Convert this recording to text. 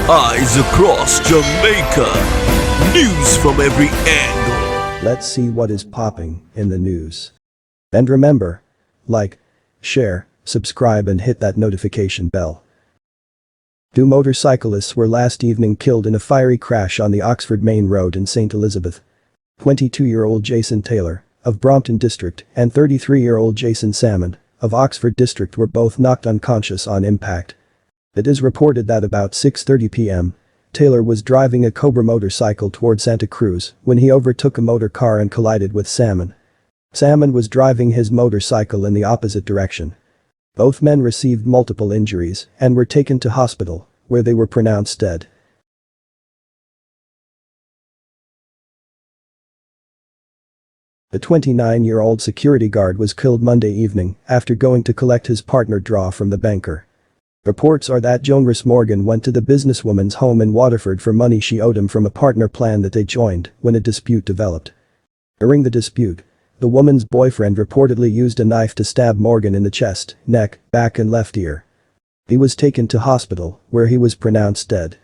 Eyes across Jamaica. News from every angle. Let's see what is popping in the news. And remember, like, share, subscribe and hit that notification bell. Two motorcyclists were last evening killed in a fiery crash on the Oxford Main Road in St. Elizabeth. 22-year-old Jason Taylor, of Brompton District, and 33-year-old Jason Salmon, of Oxford District were both knocked unconscious on impact. It is reported that about 6:30 p.m., Taylor was driving a Cobra motorcycle toward Santa Cruz when he overtook a motor car and collided with Salmon. Salmon was driving his motorcycle in the opposite direction. Both men received multiple injuries and were taken to hospital, where they were pronounced dead. The 29-year-old security guard was killed Monday evening after going to collect his partner draw from the banker. Reports are that Jonas Morgan went to the businesswoman's home in Waterford for money she owed him from a partner plan that they joined when a dispute developed. During the dispute, the woman's boyfriend reportedly used a knife to stab Morgan in the chest, neck, back and left ear. He was taken to hospital, where he was pronounced dead.